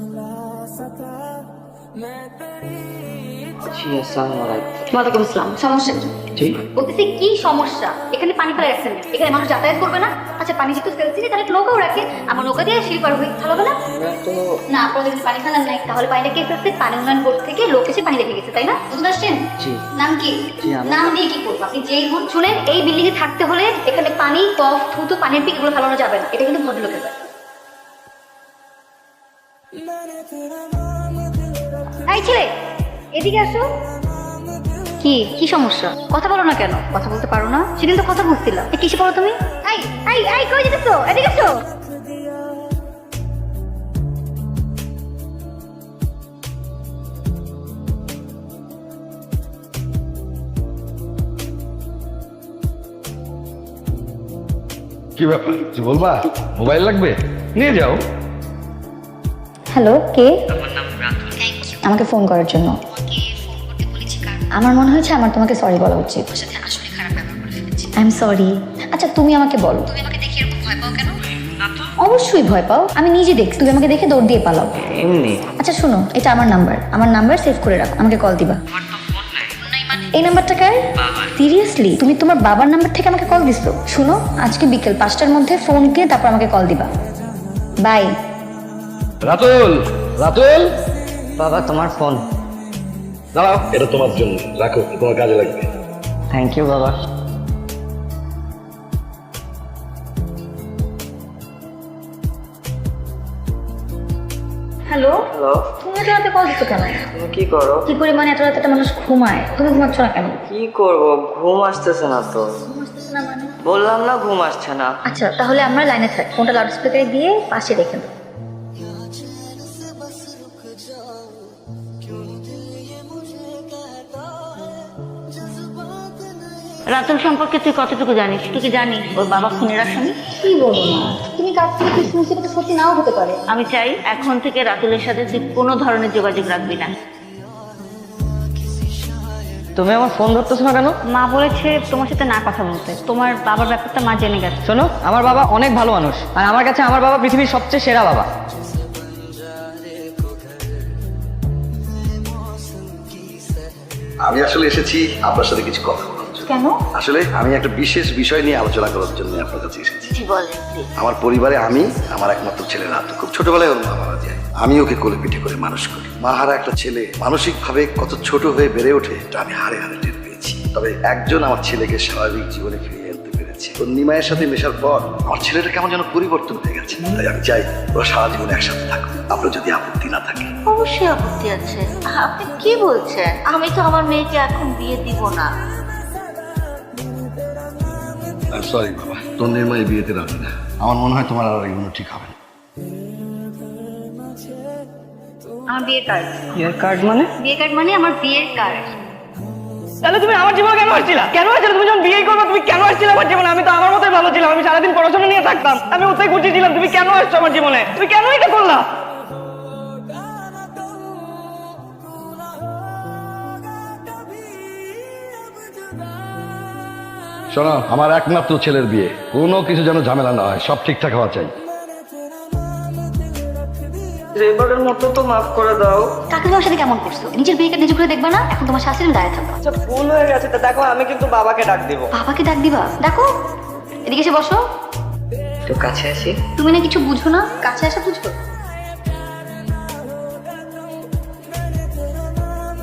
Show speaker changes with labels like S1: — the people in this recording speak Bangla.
S1: জি আসসালামু আলাইকুম।
S2: ওয়ালাইকুম আসসালাম। সমস্যা কি?
S1: জি
S2: বলতেছি কি সমস্যা? এখানে পানি ফেলে রাখছেন কেন? এখানে মানুষ যাতায়াত করবে না? আচ্ছা পানি যেহেতু ফেলছি তাহলে একটা নৌকাও রাখে, আমার নৌকা দিয়ে শিল পার হই, ভালো হবে না?
S1: আমরা তো
S2: না আপনাদের এখানে পানি ফেলার নাই, তাহলে পানিটা কে ফেলছে? পানি উন্নয়ন বোর্ড থেকে লোক এসে পানি রেখে গেছে, তাই না? বুঝতে পারছেন?
S1: জি
S2: নাম কি?
S1: জি, আমি-
S2: নাম দিয়ে কি করবো? আপনি যেই হন শুনেন, এই বিল্ডিং এ থাকতে হলে এখানে পানি, কফ, থুতু, পানির পিক এগুলো ফেলানো যাবে না, এটা কিন্তু ভদ্রলোকের ব্যাপার। এই ছেলে এদিকে আসো। কি কি সমস্যা? কথা বলো না কেন? কথা বলতে পারো না? সেদিন তো কথা বলছিলাম, কিসে পড়ো তুমি? এই এই এই কই যেতেছো? এদিকে আসো।
S3: কি ব্যাপার কিছু বলবা? মোবাইল লাগবে, নিয়ে যাও।
S2: হ্যালো, কে? আমাকে ফোন করার জন্য। আমার মনে হয়েছে আমার তোমাকে সরি বলা উচিত। I am sorry. আচ্ছা তুমি আমাকে বলো, তুমি আমাকে দেখে এরকম ভয় পাও কেন? অবশ্যই ভয় পাও, আমি নিজে দেখছি তুমি আমাকে দেখে দৌড় দিয়ে পালাও।
S1: এমনি
S2: আচ্ছা শোনো, এটা আমার নাম্বার সেভ করে রাখো, আমাকে কল দিবা। এই নাম্বারটা কার? সিরিয়াসলি তুমি তোমার বাবার নাম্বার থেকে আমাকে কল দিছো? শুনো, আজকে বিকেল 5টার মধ্যে ফোন দিয়ে তারপর আমাকে কল দিবা। বাই।
S3: রাতুল, রাতুল
S1: বাবা তোমার ফোন।
S3: দাঁড়াও, এটা তোমার জন্য, রাখো, তোমার কাজে লাগবে।
S1: থ্যাংক ইউ বাবা।
S2: হ্যালো,
S1: হ্যালো,
S2: তুমি এত রাতে কল দিছো কেন?
S1: তুমি কি করো?
S2: কি করে মানে এত রাতে একটা মানুষ ঘুমায়, তুমি ঘুমাচ্ছ না কেন?
S1: কি করবো, ঘুম আসতেছে না তো। বললাম না ঘুম আসছে না।
S2: আচ্ছা তাহলে আমরা লাইনে থাকি, ফোনটা লাউড স্পিকারে দিয়ে পাশে রেখে দাও।
S4: রাতুল সম্পর্কে তুই কতটুকু জানিস? তুই কি জানিস ওর বাবা খুনের আসামি?
S2: কি বলো না, তুমি কাছ থেকে কি শুনছি, এটা তো সত্যি নাও হতে পারে।
S4: আমি চাই এখন থেকে রাতুলের সাথে তুই কোনো ধরনের যোগাযোগ রাখবি না।
S1: তুমি আমার ফোন ধরতেছো না কেন?
S4: মা বলেছে তোমার সাথে না কথা বলতে, তোমার বাবার ব্যাপারটা মা জেনে গেছে।
S1: শোনো, আমার বাবা অনেক ভালো মানুষ, আর আমার কাছে আমার বাবা পৃথিবীর সবচেয়ে সেরা বাবা।
S5: আমি আসলে এসেছি আপনার সাথে কিছু কথা বলার জন্য।
S2: কেন?
S5: আসলে আমি একটা বিশেষ বিষয় নিয়ে আলোচনা করার জন্য আপনার কাছে এসেছি।
S4: কি বলে?
S5: আমার পরিবারে আমি, আমার একমাত্র ছেলে রাতু, খুব ছোটবেলায় ওর মা মারা যায়। আমি ওকে কোলে পিঠে করে মানুষ করি। মা হারা একটা ছেলে মানসিকভাবে কত ছোট হয়ে বেড়ে ওঠে এটা আমি হারে হারে টের পেয়েছি। তবে একজন আমার ছেলেকে স্বাভাবিক জীবনে ফিরিয়ে আনতে পেরেছে। ওর নিমায়ের সাথে মেশার পর আমার ছেলেটা কেমন যেন পরিবর্তন হয়ে গেছে। তাই আমি চাই ওরা সারা জীবন একসাথে থাকুক, আপনার যদি আপত্তি না থাকে।
S4: অবশ্যই আপত্তি আছে। আপনি কি বলছেন? আমি তো আমার মেয়েকে এখন বিয়ে দিব না।
S5: সরি বাবা, তোর নির্ময় এই বিয়েতে রাজি না। আমার মনে হয় তোমার আর এগুলো ঠিক হবে না।
S2: আমার বিয়ের কার্ড।
S1: বিয়ের কার্ড মানে?
S2: বিয়ের কার্ড মানে আমার বিয়ের কার্ড।
S1: তাহলে তুমি আমার জীবনে কেন আসছিলা? কেন আসছিলে? তুমি যখন বিয়ে করবে তুমি কেন আসছিলে আমার জীবনে? আমি তো আমার মতোই ভালো ছিলাম, আমি সারাদিন পড়াশোনা নিয়ে থাকতাম, আমি ওতেই খুশি ছিলাম। তুমি কেন আসছো আমার জীবনে? তুমি কেন এটা করলা?
S3: শোনো, আমার একমাত্র ছেলের বিয়ে, কোনো কিছু যেন ঝামেলা না হয়, সব ঠিকঠাক হওয়া চাই।
S1: এবারের মতো তো মাফ করে দাও।
S2: কাকে তোমার সাথে কেমন করছো? নিজের বিয়েকে নিজে করে দেখবা না? এখন তোমার শাশুড়ি দাঁড়িয়ে থাকবা।
S1: আচ্ছা ভুল হয়ে গেছে, তো দেখো আমি কিন্তু বাবাকে ডাক দিব।
S2: বাবাকে ডাক দিবা? দেখো এদিকে এসে বসো।
S1: তো কাছে আসি।
S2: তুমি না কিছু বুঝো না, কাছে আসা বুঝো।